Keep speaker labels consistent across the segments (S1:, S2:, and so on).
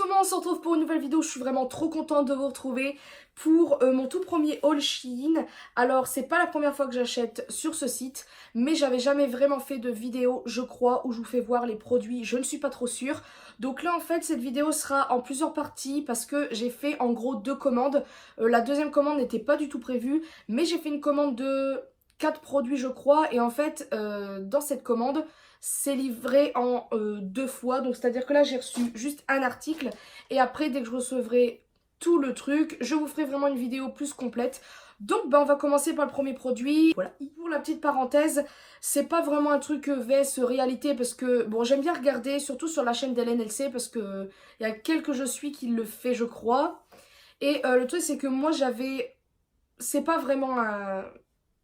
S1: tout le monde, on se retrouve pour une nouvelle vidéo. Je suis vraiment trop contente de vous retrouver pour mon tout premier haul Shein. Alors c'est pas la première fois que j'achète sur ce site, mais j'avais jamais vraiment fait de vidéo, je crois, où je vous fais voir les produits. Je ne suis pas trop sûre. Donc là en fait cette vidéo sera en plusieurs parties parce que j'ai fait en gros 2 commandes. La deuxième commande n'était pas du tout prévue, mais j'ai fait une commande de 4 produits je crois. Et en fait dans cette commande c'est livré en 2 fois. Donc c'est à dire que là j'ai reçu juste un article. Et après dès que je recevrai tout le truc, je vous ferai vraiment une vidéo plus complète. Donc on va commencer par le premier produit. Voilà. Pour la petite parenthèse, c'est pas vraiment un truc VS réalité parce que bon j'aime bien regarder surtout sur la chaîne d'LNLC parce que il y a quelques je suis qui le fait je crois. Et le truc c'est que moi c'est pas vraiment un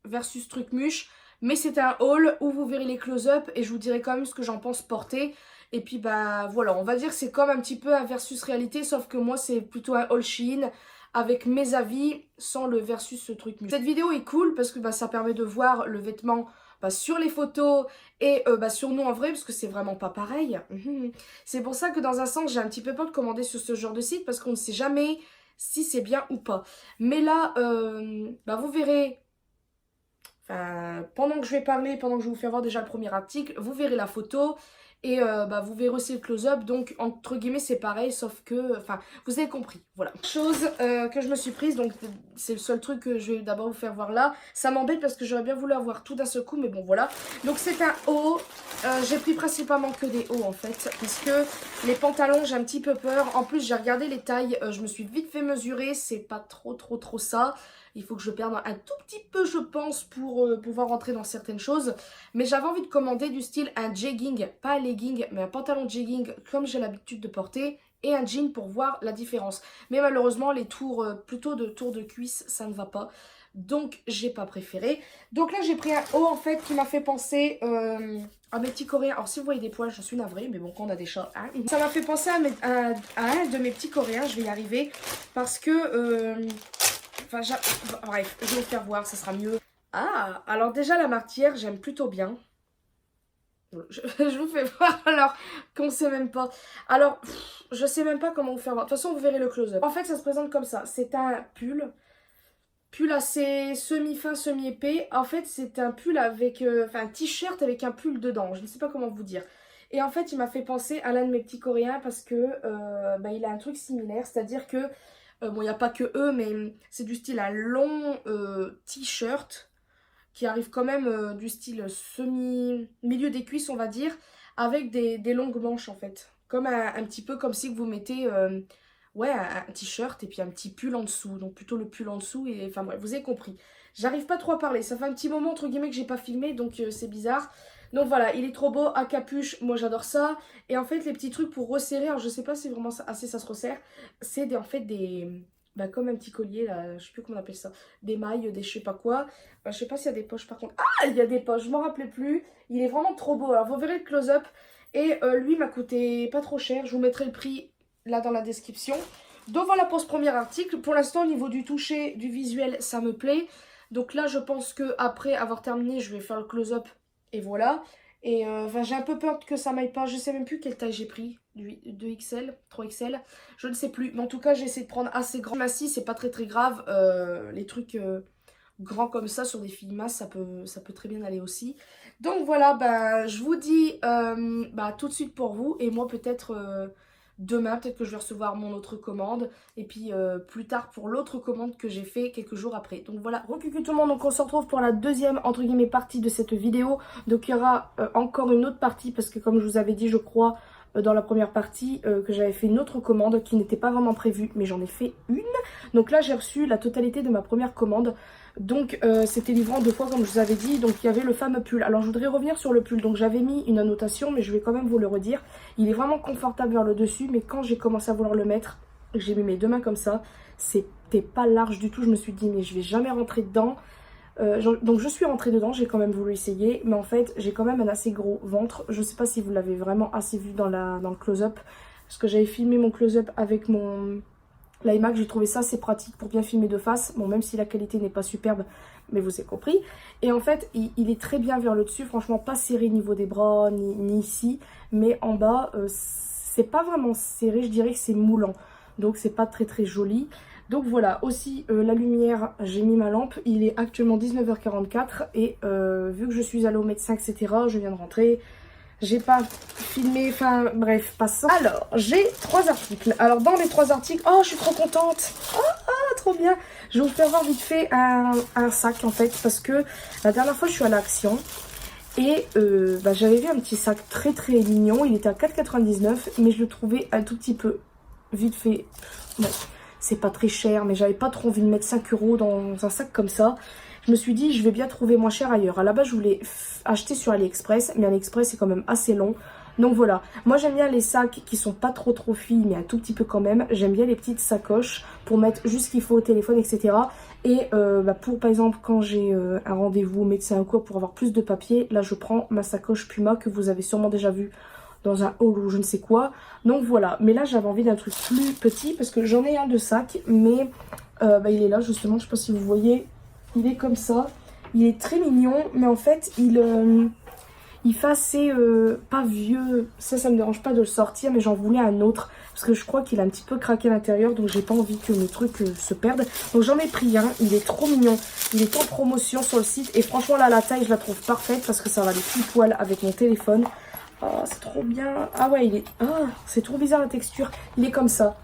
S1: versus truc muche, mais c'est un haul où vous verrez les close-up et je vous dirai quand même ce que j'en pense porter. Et puis bah voilà, on va dire que c'est comme un petit peu un versus réalité, sauf que moi c'est plutôt un haul Shein avec mes avis sans le versus ce truc muche. Cette vidéo est cool parce que bah, ça permet de voir le vêtement sur les photos et sur nous en vrai parce que c'est vraiment pas pareil. C'est pour ça que dans un sens j'ai un petit peu peur de commander sur ce genre de site parce qu'on ne sait jamais si c'est bien ou pas. Mais là, vous verrez. Enfin, pendant que je vais parler, pendant que je vais vous faire voir déjà le premier article, vous verrez la photo et vous verrez aussi le close-up. Donc, entre guillemets, c'est pareil, sauf que... Enfin, vous avez compris, voilà. Chose que je me suis prise, donc c'est le seul truc que je vais d'abord vous faire voir là. Ça m'embête parce que j'aurais bien voulu avoir tout d'un seul coup, mais bon, voilà. Donc, c'est un haut. J'ai pris principalement que des hauts, en fait, parce que les pantalons, j'ai un petit peu peur. En plus, j'ai regardé les tailles, je me suis vite fait mesurer. C'est pas trop ça. Il faut que je perde un tout petit peu, je pense, pour pouvoir rentrer dans certaines choses. Mais j'avais envie de commander du style un jegging, pas un legging, mais un pantalon jegging comme j'ai l'habitude de porter. Et un jean pour voir la différence. Mais malheureusement, les tours, plutôt de tours de cuisse, ça ne va pas. Donc, j'ai pas préféré. Donc là, j'ai pris un haut, en fait, qui m'a fait penser à mes petits coréens. Alors, si vous voyez des poils, je suis navrée. Mais bon, quand on a des chats... Hein, ça m'a fait penser à un de mes petits coréens. Je vais y arriver. Parce que... Enfin, bref, je vais vous faire voir, ça sera mieux. Ah, alors déjà la martière, j'aime plutôt bien. Je vous fais voir alors qu'on sait même pas. Alors, je sais même pas comment vous faire voir. De toute façon, vous verrez le close-up. En fait, ça se présente comme ça. C'est un pull assez semi-fin, semi-épais. En fait, c'est un pull avec... Enfin, un t-shirt avec un pull dedans. Je ne sais pas comment vous dire. Et en fait, il m'a fait penser à l'un de mes petits coréens parce que il a un truc similaire. C'est-à-dire que... bon, il n'y a pas que eux, mais c'est du style un long t-shirt qui arrive quand même du style milieu des cuisses, on va dire, avec des longues manches en fait. Comme un petit peu comme si vous mettez un t-shirt et puis un petit pull en dessous. Donc plutôt le pull en dessous. Et enfin bref, vous avez compris. J'arrive pas trop à parler. Ça fait un petit moment entre guillemets que j'ai pas filmé, donc c'est bizarre. Donc voilà, il est trop beau, à capuche, moi j'adore ça. Et en fait, les petits trucs pour resserrer, alors je sais pas si vraiment assez ça se resserre, c'est en fait des... comme un petit collier là, je sais plus comment on appelle ça. Des mailles, des je sais pas quoi. Je sais pas s'il y a des poches par contre. Ah, il y a des poches, je m'en rappelais plus. Il est vraiment trop beau. Alors vous verrez le close-up. Et lui m'a coûté pas trop cher. Je vous mettrai le prix là dans la description. Donc voilà pour ce premier article. Pour l'instant, au niveau du toucher, du visuel, ça me plaît. Donc là, je pense que après avoir terminé, je vais faire le close-up. Et voilà. Et j'ai un peu peur que ça m'aille pas. Je sais même plus quelle taille j'ai pris. 2XL, 3XL. Je ne sais plus. Mais en tout cas, j'ai essayé de prendre assez grand. Massis, c'est pas très grave. Les trucs grands comme ça sur des filles masses, ça peut très bien aller aussi. Donc voilà, je vous dis tout de suite pour vous. Et moi, peut-être demain, peut-être que je vais recevoir mon autre commande. Et puis plus tard pour l'autre commande que j'ai fait quelques jours après. Donc voilà, recul tout le monde. Donc on se retrouve pour la deuxième, entre guillemets, partie de cette vidéo. Donc il y aura encore une autre partie parce que comme je vous avais dit, je crois... dans la première partie que j'avais fait une autre commande qui n'était pas vraiment prévue, mais j'en ai fait une. Donc là j'ai reçu la totalité de ma première commande. Donc c'était livré en 2 fois comme je vous avais dit. Donc il y avait le fameux pull. Alors je voudrais revenir sur le pull. Donc j'avais mis une annotation, mais je vais quand même vous le redire. Il est vraiment confortable vers le dessus, mais quand j'ai commencé à vouloir le mettre, j'ai mis mes 2 mains comme ça, c'était pas large du tout. Je me suis dit mais je vais jamais rentrer dedans. Donc je suis rentrée dedans, j'ai quand même voulu essayer, mais en fait j'ai quand même un assez gros ventre. Je sais pas si vous l'avez vraiment assez vu dans le close-up, parce que j'avais filmé mon close-up avec l'iMac, j'ai trouvé ça assez pratique pour bien filmer de face. Bon, même si la qualité n'est pas superbe, mais vous avez compris. Et en fait il est très bien vers le dessus, franchement pas serré au niveau des bras ni ici, mais en bas c'est pas vraiment serré, je dirais que c'est moulant. Donc c'est pas très très joli. Donc voilà, aussi la lumière, j'ai mis ma lampe, il est actuellement 19h44 et vu que je suis allée au médecin, etc., je viens de rentrer, j'ai pas filmé, enfin bref, passons. Alors, j'ai 3 articles. Alors dans les 3 articles, oh je suis trop contente, trop bien. Je vais vous faire voir vite fait un sac en fait, parce que la dernière fois je suis à l'Action et j'avais vu un petit sac très très mignon, il était à 4,99 €, mais je le trouvais un tout petit peu vite fait. Bon, c'est pas très cher, mais j'avais pas trop envie de mettre 5 € dans un sac comme ça. Je me suis dit, je vais bien trouver moins cher ailleurs. À la base, je voulais acheter sur AliExpress, mais AliExpress, c'est quand même assez long. Donc voilà, moi j'aime bien les sacs qui sont pas trop filles, mais un tout petit peu quand même. J'aime bien les petites sacoches pour mettre juste ce qu'il faut au téléphone, etc. Et pour, par exemple, quand j'ai un rendez-vous au médecin ou quoi, pour avoir plus de papier, là je prends ma sacoche Puma que vous avez sûrement déjà vue dans un haul ou je ne sais quoi. Donc voilà, mais là j'avais envie d'un truc plus petit parce que j'en ai un de sac, mais il est là justement, je sais pas si vous voyez, il est comme ça. Il est très mignon, mais en fait il fait assez pas vieux. Ça me dérange pas de le sortir, mais j'en voulais un autre parce que je crois qu'il a un petit peu craqué à l'intérieur, donc j'ai pas envie que mes trucs se perdent. Donc j'en ai pris un, il est trop mignon, il est en promotion sur le site et franchement là la taille je la trouve parfaite parce que ça va aller pile poil avec mon téléphone. Oh, c'est trop bien. Ah ouais, il est... Ah, c'est trop bizarre la texture. Il est comme ça.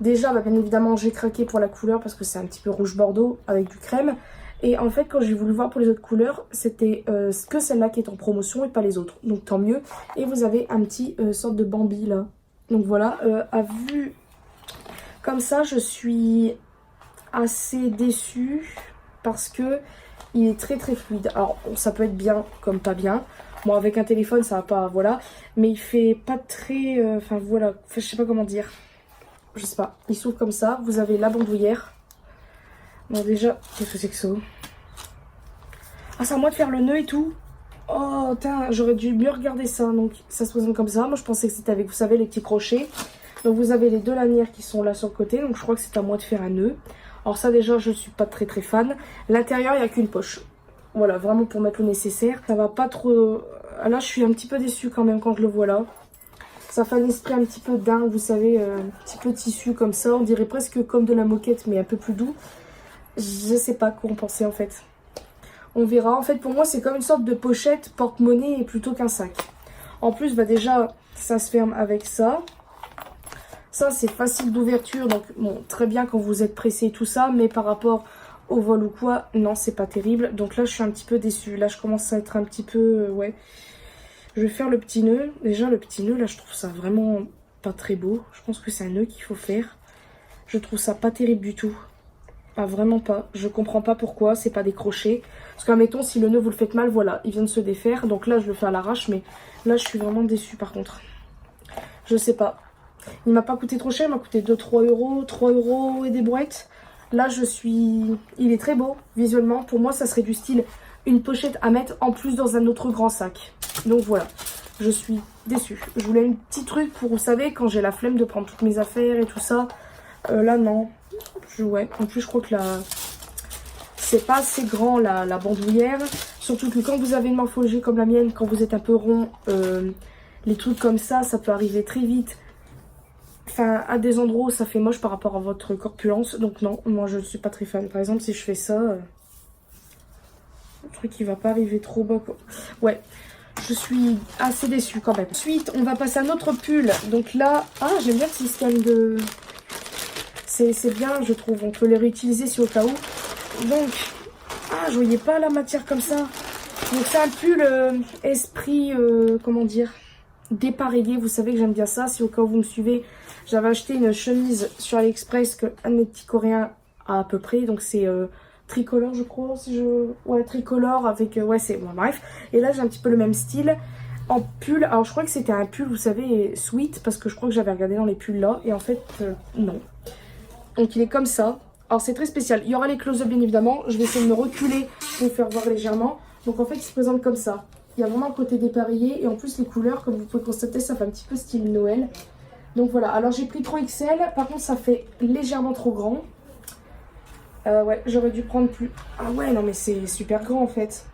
S1: Déjà, bien évidemment, j'ai craqué pour la couleur parce que c'est un petit peu rouge bordeaux avec du crème. Et en fait, quand j'ai voulu voir pour les autres couleurs, c'était que celle-là qui est en promotion et pas les autres. Donc tant mieux. Et vous avez un petit sorte de Bambi là. Donc voilà, à vue comme ça, je suis assez déçue parce que il est très très fluide. Alors, ça peut être bien comme pas bien. Bon, avec un téléphone, ça va pas, voilà. Mais il fait pas très... Enfin, voilà. Je sais pas comment dire. Je sais pas. Il s'ouvre comme ça. Vous avez la bandoulière. Bon, déjà, qu'est-ce que c'est que ça? Ah, c'est à moi de faire le nœud et tout. Oh, putain, j'aurais dû mieux regarder ça. Donc, ça se présente comme ça. Moi, je pensais que c'était avec, vous savez, les petits crochets. Donc, vous avez les 2 lanières qui sont là sur le côté. Donc, je crois que c'est à moi de faire un nœud. Alors, ça, déjà, je suis pas très très fan. L'intérieur, il n'y a qu'une poche. Voilà, vraiment pour mettre le nécessaire. Ça va pas trop... Là, je suis un petit peu déçue quand même quand je le vois là. Ça fait un esprit un petit peu dingue, vous savez, un petit peu tissu comme ça. On dirait presque comme de la moquette, mais un peu plus doux. Je sais pas quoi en penser en fait. On verra. En fait, pour moi, c'est comme une sorte de pochette porte-monnaie plutôt qu'un sac. En plus, déjà, ça se ferme avec ça. Ça, c'est facile d'ouverture. Donc, bon, très bien quand vous êtes pressé et tout ça. Mais par rapport au vol ou quoi, non, c'est pas terrible. Donc là, je suis un petit peu déçue. Là, je commence à être un petit peu... ouais. Je vais faire le petit nœud. Déjà, le petit nœud, là, je trouve ça vraiment pas très beau. Je pense que c'est un nœud qu'il faut faire. Je trouve ça pas terrible du tout. Ah, vraiment pas. Je comprends pas pourquoi. C'est pas des crochets. Parce qu'admettons, si le nœud, vous le faites mal, voilà, il vient de se défaire. Donc là, je le fais à l'arrache. Mais là, je suis vraiment déçue, par contre. Je sais pas. Il m'a pas coûté trop cher. Il m'a coûté 2-3 €. 3 € et des brouettes. Là, je suis... Il est très beau, visuellement. Pour moi, ça serait du style une pochette à mettre en plus dans un autre grand sac. Donc voilà, je suis déçue. Je voulais un petit truc pour, vous savez, quand j'ai la flemme de prendre toutes mes affaires et tout ça. Là, non. Ouais, en plus, je crois que c'est pas assez grand, la bandoulière. Surtout que quand vous avez une morphologie comme la mienne, quand vous êtes un peu rond, les trucs comme ça peut arriver très vite. Enfin, à des endroits où ça fait moche par rapport à votre corpulence. Donc non, moi je ne suis pas très fan. Par exemple, si je fais ça, le truc qui va pas arriver trop bas, quoi. Ouais, je suis assez déçue quand même. Ensuite, on va passer à notre pull. Donc là, ah, j'aime bien le système de... C'est bien, je trouve. On peut les réutiliser si au cas où. Donc, ah, je voyais pas la matière comme ça. Donc c'est un pull esprit, comment dire, dépareillé. Vous savez que j'aime bien ça. Si au cas où vous me suivez, j'avais acheté une chemise sur AliExpress que un de mes petits coréens a à peu près. Donc c'est tricolore, je crois. Si je... Ouais, tricolore avec... ouais, c'est... Bon, bref. Et là, j'ai un petit peu le même style. En pull. Alors, je crois que c'était un pull, vous savez, sweat. Parce que je crois que j'avais regardé dans les pulls là. Et en fait, non. Donc, il est comme ça. Alors, c'est très spécial. Il y aura les close-up, bien évidemment. Je vais essayer de me reculer pour vous faire voir légèrement. Donc, en fait, il se présente comme ça. Il y a vraiment un côté dépareillé. Et en plus, les couleurs, comme vous pouvez constater, ça fait un petit peu style Noël. Donc, voilà. Alors, j'ai pris 3XL. Par contre, ça fait légèrement trop grand. Ouais, j'aurais dû prendre plus... Ah ouais, non mais c'est super grand en fait.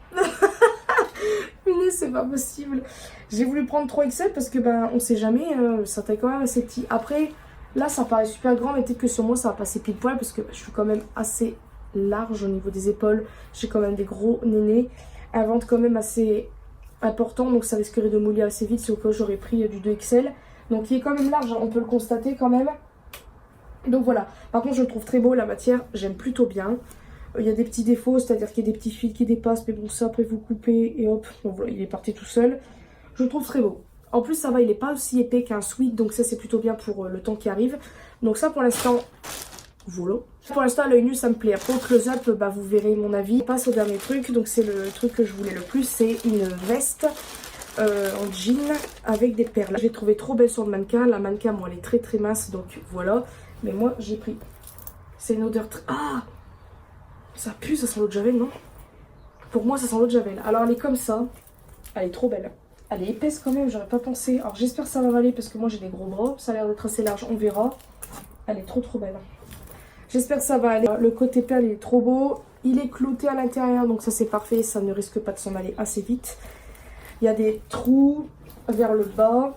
S1: c'est pas possible. J'ai voulu prendre 3XL parce que ben on sait jamais, ça taille quand même assez petit. Après, là ça paraît super grand, mais peut-être que sur moi ça va passer pile poil parce que je suis quand même assez large au niveau des épaules. J'ai quand même des gros nénés, un ventre quand même assez important, donc ça risquerait de mouiller assez vite si au cas j'aurais pris du 2XL. Donc il est quand même large, on peut le constater quand même. Donc voilà, par contre je le trouve très beau, la matière j'aime plutôt bien. Il y a des petits défauts, c'est-à-dire qu'il y a des petits fils qui dépassent, mais bon ça après vous coupez et hop, bon, voilà, il est parti tout seul. Je le trouve très beau. En plus ça va, il n'est pas aussi épais qu'un sweat, donc ça c'est plutôt bien pour le temps qui arrive. Donc ça pour l'instant, voilà. Pour l'instant à l'œil nu ça me plaît. Après au close-up, bah, vous verrez mon avis. On passe au dernier truc, donc c'est le truc que je voulais le plus, c'est une veste en jean avec des perles. Je l'ai trouvée trop belle sur le mannequin. La mannequin, moi elle est très très mince, donc voilà. Mais moi j'ai pris. C'est une odeur très... Ah, ça pue, ça sent l'eau de Javel, non? Pour moi ça sent l'eau de Javel. Alors elle est comme ça. Elle est trop belle. Elle est épaisse quand même, j'aurais pas pensé. Alors j'espère que ça va aller parce que moi j'ai des gros bras. Ça a l'air d'être assez large, on verra. Elle est trop belle. J'espère que ça va aller. Le côté perle il est trop beau. Il est clouté à l'intérieur, donc ça c'est parfait. Ça ne risque pas de s'en aller assez vite. Il y a des trous vers le bas.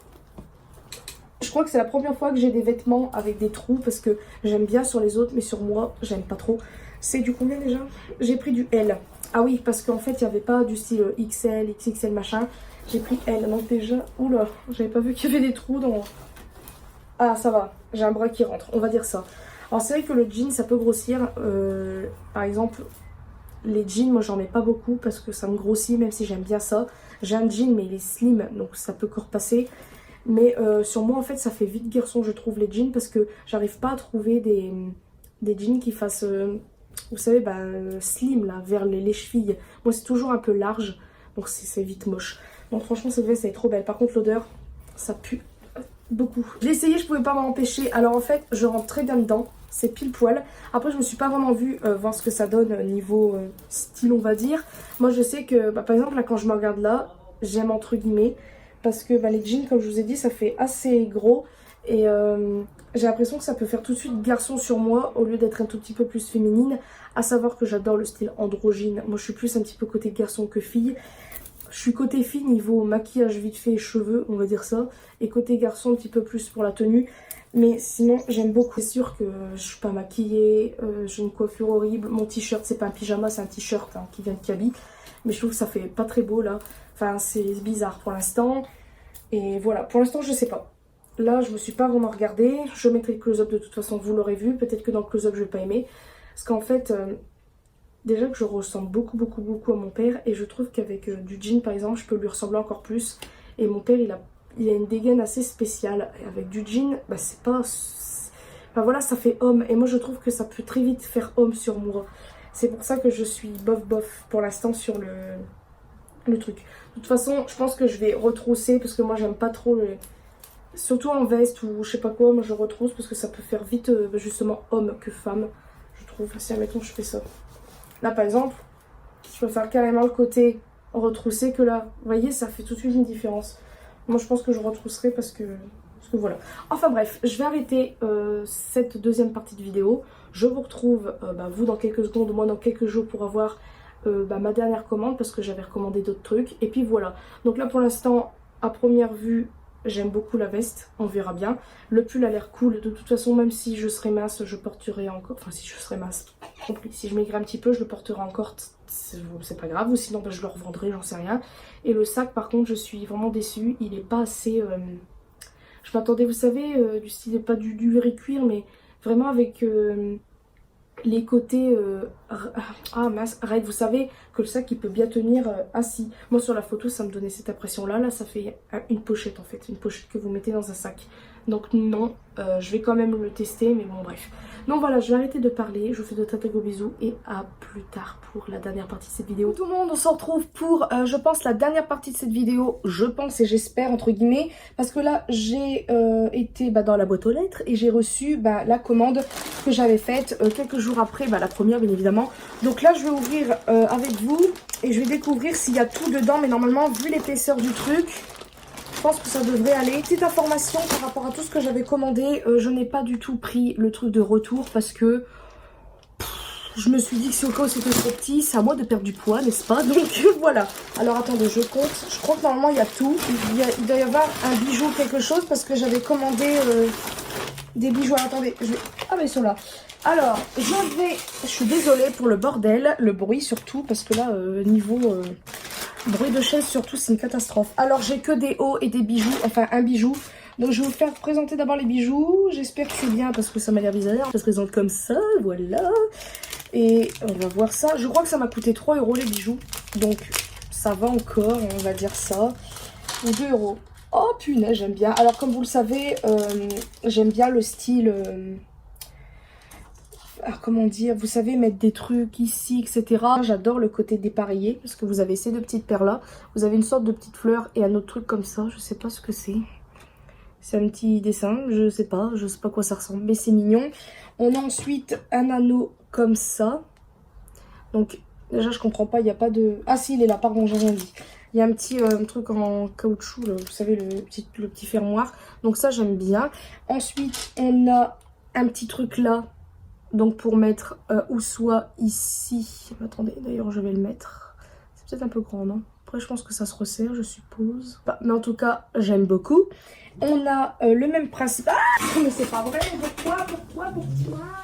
S1: Je crois que c'est la première fois que j'ai des vêtements avec des trous parce que j'aime bien sur les autres, mais sur moi j'aime pas trop. C'est du combien déjà? J'ai pris du L. Ah oui, parce qu'en fait il n'y avait pas du style XL, XXL machin. J'ai pris L. Donc déjà, oula, j'avais pas vu qu'il y avait des trous dans... Ah ça va, j'ai un bras qui rentre, on va dire ça. Alors c'est vrai que le jean ça peut grossir. Par exemple, les jeans, moi j'en mets pas beaucoup parce que ça me grossit, même si j'aime bien ça. J'ai un jean mais il est slim, donc ça peut encore passer. Mais sur moi en fait ça fait vite garçon je trouve les jeans parce que j'arrive pas à trouver des jeans qui fassent, vous savez, bah, slim là, vers les chevilles. Moi c'est toujours un peu large, donc c'est vite moche. Donc franchement cette veste elle est trop belle. Par contre l'odeur, ça pue beaucoup. J'ai essayé, je pouvais pas m'en empêcher. Alors en fait je rentre très bien dedans, c'est pile poil. Après je me suis pas vraiment vue voir ce que ça donne niveau style on va dire. Moi je sais que bah, par exemple là quand je me regarde là, j'aime entre guillemets. Parce que bah, les jeans, comme je vous ai dit, ça fait assez gros. Et j'ai l'impression que ça peut faire tout de suite garçon sur moi au lieu d'être un tout petit peu plus féminine. À savoir que j'adore le style androgyne. Moi, je suis plus un petit peu côté garçon que fille. Je suis côté fille niveau maquillage vite fait et cheveux, on va dire ça. Et côté garçon, un petit peu plus pour la tenue. Mais sinon, j'aime beaucoup. C'est sûr que je suis pas maquillée, j'ai une coiffure horrible. Mon t-shirt, c'est pas un pyjama, c'est un t-shirt hein, qui vient de Kaby. Mais je trouve que ça fait pas très beau là. Enfin, c'est bizarre pour l'instant. Et voilà, pour l'instant, je sais pas. Là, je me suis pas vraiment regardée. Je mettrai le close-up de toute façon, vous l'aurez vu. Peut-être que dans le close-up, je vais pas aimer. Parce qu'en fait, déjà que je ressemble beaucoup à mon père. Et je trouve qu'avec du jean, par exemple, je peux lui ressembler encore plus. Et mon père, il a une dégaine assez spéciale. Et avec du jean, bah, c'est pas... Enfin voilà, ça fait homme. Et moi, je trouve que ça peut très vite faire homme sur moi. C'est pour ça que je suis bof pour l'instant sur le truc. De toute façon, je pense que je vais retrousser parce que moi j'aime pas trop surtout en veste ou je sais pas quoi, moi je retrousse parce que ça peut faire vite justement homme que femme, je trouve. Si admettons je fais ça. Là par exemple, je peux faire carrément le côté retroussé que là. Vous voyez, ça fait tout de suite une différence. Moi je pense que je retrousserai parce que voilà. Enfin bref, je vais arrêter cette deuxième partie de vidéo. Je vous retrouve, vous dans quelques secondes, moi dans quelques jours pour avoir ma dernière commande parce que j'avais recommandé d'autres trucs. Et puis voilà. Donc là pour l'instant, à première vue, j'aime beaucoup la veste. On verra bien. Le pull a l'air cool. De toute façon, même si je serais mince, je porterai encore... Enfin, si je serais mince, compris. Si je maigris un petit peu, je le porterai encore. C'est pas grave. Ou sinon, je le revendrai, j'en sais rien. Et le sac, par contre, je suis vraiment déçue. Il est pas assez... Je m'attendais, vous savez, du style, pas du duvet cuir, mais vraiment avec... les côtés ah mince, arrête, vous savez que le sac il peut bien tenir assis. Moi sur la photo ça me donnait cette impression là ça fait une pochette en fait, une pochette que vous mettez dans un sac. Donc non, je vais quand même le tester, mais bon bref. Donc voilà, je vais arrêter de parler, je vous fais de très gros bisous et à plus tard pour la dernière partie de cette vidéo. Tout le monde, on se retrouve pour je pense la dernière partie de cette vidéo, je pense et j'espère entre guillemets, parce que là j'ai été dans la boîte aux lettres et j'ai reçu la commande que j'avais faite quelques jours après, la première bien évidemment. Donc là je vais ouvrir avec vous et je vais découvrir s'il y a tout dedans, mais normalement vu l'épaisseur du truc, je pense que ça devrait aller. Petite information par rapport à tout ce que j'avais commandé, je n'ai pas du tout pris le truc de retour parce que Je me suis dit que si au cas où c'était trop petit, c'est à moi de perdre du poids, n'est-ce pas? Donc voilà. Alors attendez, je compte. Je crois que normalement il y a tout. Il doit y avoir un bijou, quelque chose, parce que j'avais commandé des bijoux. Alors, attendez, je vais... Ah mais ils sont là. Alors, je suis désolée pour le bordel, le bruit surtout, parce que là, niveau bruit de chaise surtout, c'est une catastrophe. Alors, j'ai que des hauts et des bijoux, enfin un bijou. Donc, je vais vous faire présenter d'abord les bijoux. J'espère que c'est bien, parce que ça m'a l'air bizarre. Ça se présente comme ça, voilà. Et on va voir ça. Je crois que ça m'a coûté 3 € les bijoux. Donc, ça va encore, on va dire ça. Ou 2 €. Oh, punaise, j'aime bien. Alors, comme vous le savez, j'aime bien le style... alors comment dire, vous savez, mettre des trucs ici, etc. J'adore le côté dépareillé, parce que vous avez ces deux petites paires là. Vous avez une sorte de petite fleur et un autre truc comme ça, je sais pas ce que c'est. C'est un petit dessin, je sais pas quoi ça ressemble, mais c'est mignon. On a ensuite un anneau comme ça. Donc déjà je comprends pas, il n'y a pas de... Ah si, il est là, pardon, j'ai rien dit. Il y a un petit truc en caoutchouc, là, vous savez, le petit fermoir. Donc ça j'aime bien. Ensuite on a un petit truc là. Donc pour mettre ou soit ici, attendez d'ailleurs je vais le mettre, c'est peut-être un peu grand non? Après je pense que ça se resserre je suppose, bah, mais en tout cas j'aime beaucoup. On a le même principe, ah mais c'est pas vrai, pourquoi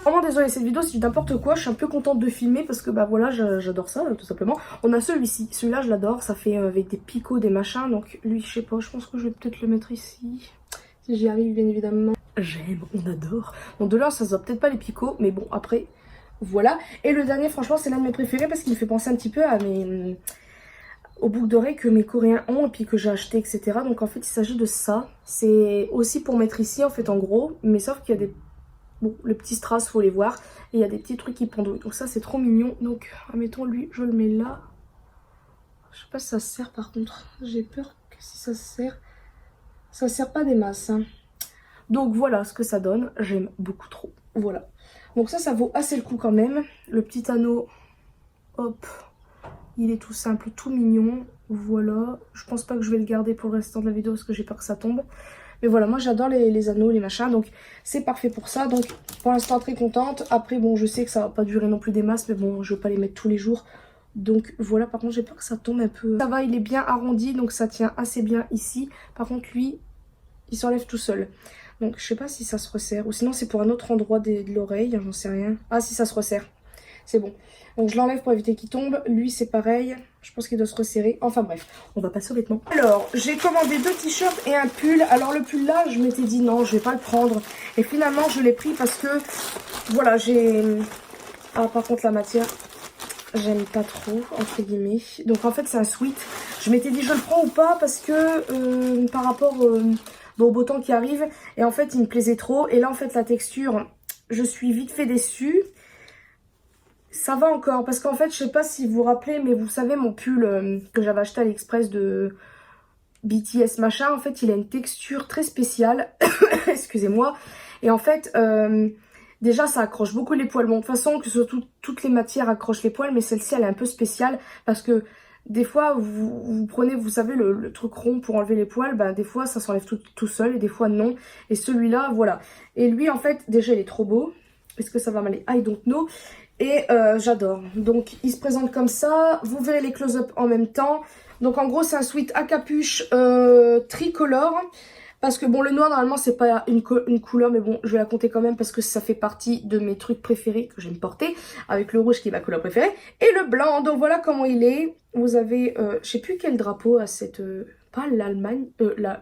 S1: Vraiment désolée cette vidéo si n'importe quoi, je suis un peu contente de filmer parce que bah voilà j'adore ça tout simplement. On a celui-ci, celui-là je l'adore, ça fait avec des picots, des machins, donc lui je sais pas, je pense que je vais peut-être le mettre ici, si j'y arrive bien évidemment. J'aime, on adore. Donc de là ça se voit peut-être pas les picots, mais bon après voilà. Et le dernier franchement c'est l'un de mes préférés parce qu'il me fait penser un petit peu à mes aux boucles d'oreilles que mes coréens ont et puis que j'ai acheté, etc. Donc en fait il s'agit de ça. C'est aussi pour mettre ici en fait en gros, mais sauf qu'il y a des... Bon, le petit strass faut les voir. Et il y a des petits trucs qui pendouillent. Donc ça c'est trop mignon. Donc admettons lui je le mets là. Je sais pas si ça se sert par contre. J'ai peur que si ça se sert, ça sert pas des masses hein. Donc voilà ce que ça donne, j'aime beaucoup trop, voilà. Donc ça vaut assez le coup quand même. Le petit anneau, hop, il est tout simple, tout mignon, voilà. Je pense pas que je vais le garder pour le restant de la vidéo parce que j'ai peur que ça tombe. Mais voilà, moi j'adore les anneaux, les machins, donc c'est parfait pour ça. Donc pour l'instant très contente. Après bon, je sais que ça va pas durer non plus des masses, mais bon, je vais pas les mettre tous les jours. Donc voilà, par contre j'ai peur que ça tombe un peu. Ça va, il est bien arrondi, donc ça tient assez bien ici. Par contre lui, il s'enlève tout seul. Donc je sais pas si ça se resserre. Ou sinon c'est pour un autre endroit de l'oreille. J'en sais rien. Ah si ça se resserre. C'est bon. Donc je l'enlève pour éviter qu'il tombe. Lui c'est pareil. Je pense qu'il doit se resserrer. Enfin bref. On va passer aux vêtements. Alors j'ai commandé 2 t-shirts et un pull. Alors le pull là je m'étais dit non je vais pas le prendre. Et finalement je l'ai pris parce que voilà j'ai... Ah par contre la matière j'aime pas trop entre guillemets. Donc en fait c'est un sweat. Je m'étais dit je le prends ou pas parce que par rapport... bon, au beau temps qui arrive, et en fait il me plaisait trop, et là en fait la texture, je suis vite fait déçue. Ça va encore, parce qu'en fait je sais pas si vous vous rappelez, mais vous savez mon pull que j'avais acheté à l'Express de BTS machin, en fait il a une texture très spéciale, excusez-moi, et en fait déjà ça accroche beaucoup les poils. Bon de toute façon que surtout toutes les matières accrochent les poils, mais celle-ci elle est un peu spéciale, parce que des fois, vous prenez, vous savez, le truc rond pour enlever les poils, ben, des fois, ça s'enlève tout seul et des fois, non. Et celui-là, voilà. Et lui, en fait, déjà, il est trop beau. Est-ce que ça va m'aller? I don't know. Et j'adore. Donc, il se présente comme ça. Vous verrez les close-up en même temps. Donc, en gros, c'est un sweat à capuche tricolore. Parce que bon, le noir normalement c'est pas une couleur, mais bon je vais la compter quand même parce que ça fait partie de mes trucs préférés que j'aime porter, avec le rouge qui est ma couleur préférée, et le blanc. Donc voilà comment il est. Vous avez, je sais plus quel drapeau à cette, pas l'Allemagne,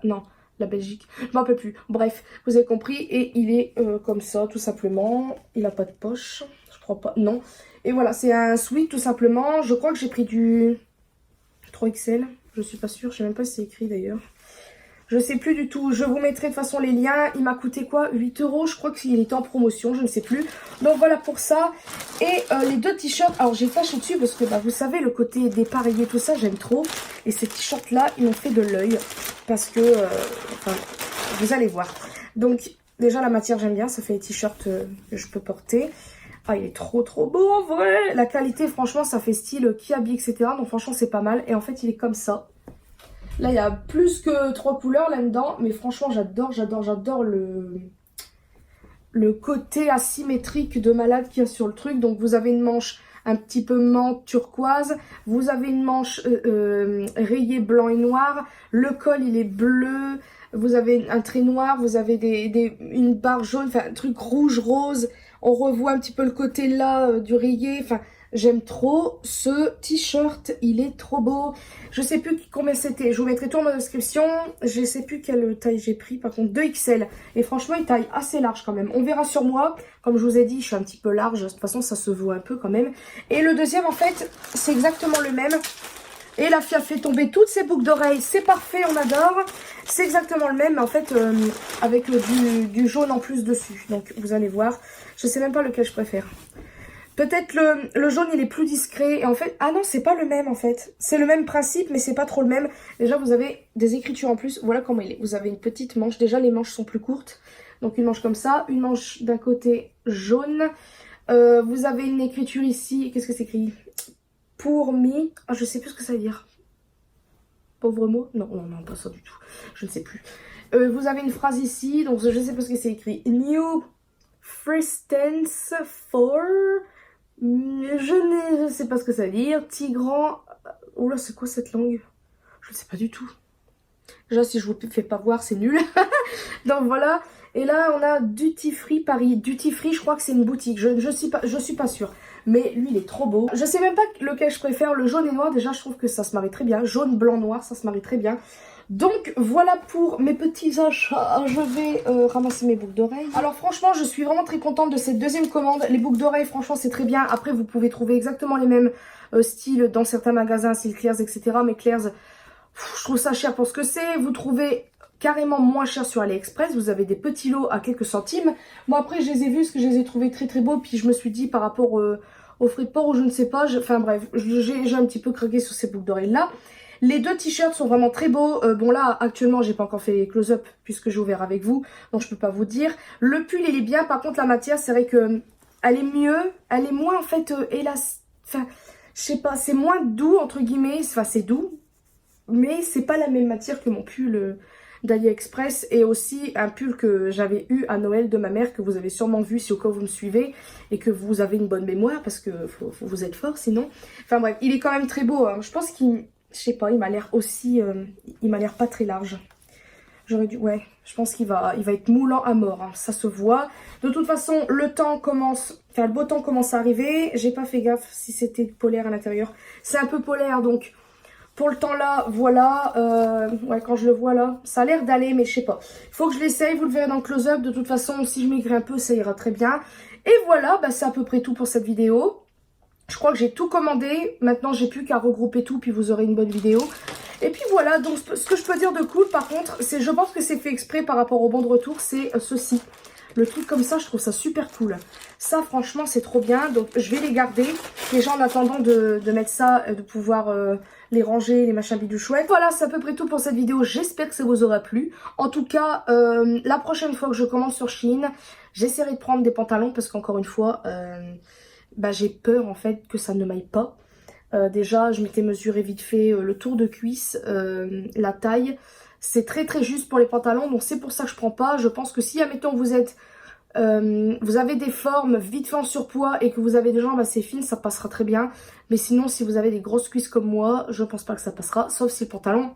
S1: non, la Belgique, je m'en rappelle plus. Bref, vous avez compris, et il est comme ça tout simplement. Il a pas de poche, je crois pas, non. Et voilà, c'est un sweat tout simplement. Je crois que j'ai pris du 3XL, je suis pas sûre, je sais même pas si c'est écrit d'ailleurs. Je sais plus du tout, je vous mettrai de toute façon les liens. Il m'a coûté quoi? 8 €, je crois qu'il était en promotion, je ne sais plus. Donc voilà pour ça. Et les 2 t-shirts, alors j'ai taché dessus parce que bah, vous savez le côté dépareillé, tout ça j'aime trop. Et ces t-shirts là, ils m'ont fait de l'œil. Parce que, enfin, vous allez voir. Donc déjà la matière j'aime bien, ça fait les t-shirts que je peux porter. Ah il est trop beau en vrai. La qualité franchement ça fait style Kiabi etc. Donc franchement c'est pas mal. Et en fait il est comme ça. Là, il y a plus que 3 couleurs là-dedans. Mais franchement, j'adore le le côté asymétrique de malade qu'il y a sur le truc. Donc vous avez une manche un petit peu menthe turquoise, vous avez une manche rayée blanc et noir, le col il est bleu, vous avez un trait noir, vous avez une barre jaune, enfin un truc rouge, rose, on revoit un petit peu le côté là du rayé, enfin j'aime trop ce t-shirt, il est trop beau. Je sais plus combien c'était, je vous mettrai tout en description. Je sais plus quelle taille j'ai pris, par contre 2XL. Et franchement il taille assez large quand même. On verra sur moi, comme je vous ai dit je suis un petit peu large, de toute façon ça se voit un peu quand même. Et le deuxième en fait c'est exactement le même. Et la fille a fait tomber toutes ses boucles d'oreilles, c'est parfait, on adore. C'est exactement le même, mais en fait avec du jaune en plus dessus. Donc vous allez voir, je sais même pas lequel je préfère. Peut-être le jaune il est plus discret. Et en fait, ah non c'est pas le même en fait. C'est le même principe mais c'est pas trop le même. Déjà vous avez des écritures en plus. Voilà comment il est. Vous avez une petite manche. Déjà les manches sont plus courtes. Donc une manche comme ça. Une manche d'un côté jaune. Vous avez une écriture ici. Qu'est-ce que c'est écrit? Pour me. Ah, je sais plus ce que ça veut dire. Pauvre mot? Non, non, non, pas ça du tout. Je ne sais plus. Vous avez une phrase ici. Donc je sais pas ce que c'est écrit. New Fristance for... Je ne sais pas ce que ça veut dire. Tigran. Oh là, c'est quoi cette langue? Je ne sais pas du tout. Déjà, si je vous fais pas voir, c'est nul. Donc voilà. Et là, on a Duty Free Paris. Duty Free, je crois que c'est une boutique. Je suis pas sûre. Mais lui, il est trop beau. Je sais même pas lequel je préfère. Le jaune et noir, déjà, je trouve que ça se marie très bien. Jaune, blanc, noir, ça se marie très bien. Donc voilà pour mes petits achats. Je vais ramasser mes boucles d'oreilles. Alors franchement je suis vraiment très contente de cette deuxième commande. Les boucles d'oreilles franchement c'est très bien. Après vous pouvez trouver exactement les mêmes styles dans certains magasins, style Claire's etc. Mais Claire's, je trouve ça cher pour ce que c'est. Vous trouvez carrément moins cher sur AliExpress. Vous avez des petits lots à quelques centimes. Moi après je les ai vus parce que je les ai trouvés très très beaux. Puis je me suis dit par rapport aux frais de port ou je ne sais pas. Enfin bref, j'ai un petit peu craqué sur ces boucles d'oreilles là. Les deux t-shirts sont vraiment très beaux. Bon là, actuellement, j'ai pas encore fait les close-up puisque j'ai ouvert avec vous. Donc je peux pas vous dire. Le pull, il est bien. Par contre, la matière, c'est vrai que elle est mieux. Elle est moins, en fait, élastique. Enfin, je sais pas, c'est moins doux, entre guillemets. Enfin, c'est doux. Mais c'est pas la même matière que mon pull d'AliExpress. Et aussi un pull que j'avais eu à Noël de ma mère, que vous avez sûrement vu si au cas où vous me suivez. Et que vous avez une bonne mémoire parce que vous êtes fort sinon. Enfin bref, il est quand même très beau. Hein. Je pense qu'il... Je sais pas, il m'a l'air aussi... il m'a l'air pas très large. J'aurais dû... Ouais, je pense qu'il va être moulant à mort. Hein, ça se voit. De toute façon, le temps commence... Enfin, le beau temps commence à arriver. J'ai pas fait gaffe si c'était polaire à l'intérieur. C'est un peu polaire, donc... Pour le temps là, voilà. Ouais, quand je le vois là, ça a l'air d'aller, mais je sais pas. Il faut que je l'essaye, vous le verrez dans le close-up. De toute façon, si je maigris un peu, ça ira très bien. Et voilà, bah, c'est à peu près tout pour cette vidéo. Je crois que j'ai tout commandé. Maintenant, j'ai plus qu'à regrouper tout, puis vous aurez une bonne vidéo. Et puis voilà, donc ce que je peux dire de cool, par contre, c'est, je pense que c'est fait exprès par rapport au bon de retour, c'est ceci. Le truc comme ça, je trouve ça super cool. Ça, franchement, c'est trop bien. Donc, je vais les garder. Déjà, en attendant de mettre ça, de pouvoir les ranger, les machins bidou chouettes. Voilà, c'est à peu près tout pour cette vidéo. J'espère que ça vous aura plu. En tout cas, la prochaine fois que je commence sur Shein, j'essaierai de prendre des pantalons parce qu'encore une fois... bah, j'ai peur en fait que ça ne m'aille pas. Déjà je m'étais mesuré vite fait le tour de cuisse, la taille. C'est très très juste pour les pantalons, donc c'est pour ça que je prends pas. Je pense que si admettons vous êtes vous avez des formes vite fait en surpoids et que vous avez des jambes assez fines, ça passera très bien. Mais sinon si vous avez des grosses cuisses comme moi, je pense pas que ça passera, sauf si le pantalon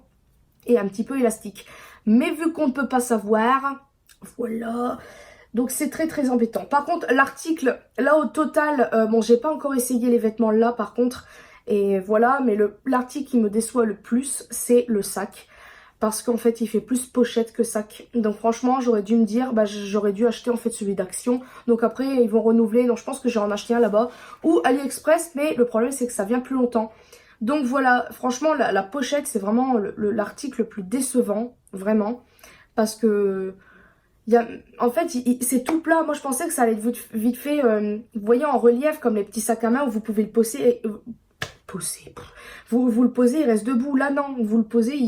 S1: est un petit peu élastique. Mais vu qu'on ne peut pas savoir, voilà. Donc c'est très très embêtant. Par contre l'article, là au total, bon j'ai pas encore essayé les vêtements là par contre. Et voilà, mais l'article qui me déçoit le plus, c'est le sac. Parce qu'en fait il fait plus pochette que sac. Donc franchement j'aurais dû me dire, bah j'aurais dû acheter en fait celui d'Action. Donc après ils vont renouveler, donc je pense que j'ai en acheté un là-bas. Ou AliExpress, mais le problème c'est que ça vient plus longtemps. Donc voilà, franchement la pochette c'est vraiment l'article le plus décevant, vraiment. Parce que... en fait, c'est tout plat. Moi, je pensais que ça allait être vite fait, vous voyez, en relief, comme les petits sacs à main où vous pouvez le poser. Vous le posez, il reste debout. Là, non, vous le posez,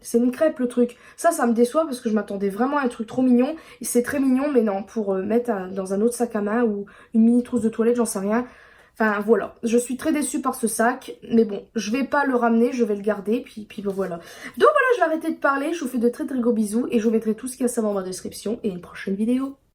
S1: c'est une crêpe, le truc. Ça me déçoit parce que je m'attendais vraiment à un truc trop mignon. C'est très mignon, mais non, pour mettre dans un autre sac à main ou une mini trousse de toilette, j'en sais rien. Enfin, voilà. Je suis très déçue par ce sac. Mais bon, je vais pas le ramener, je vais le garder. Puis voilà. Donc voilà, je vais arrêter de parler. Je vous fais de très très gros bisous. Et je vous mettrai tout ce qu'il y a à savoir dans la description. Et une prochaine vidéo.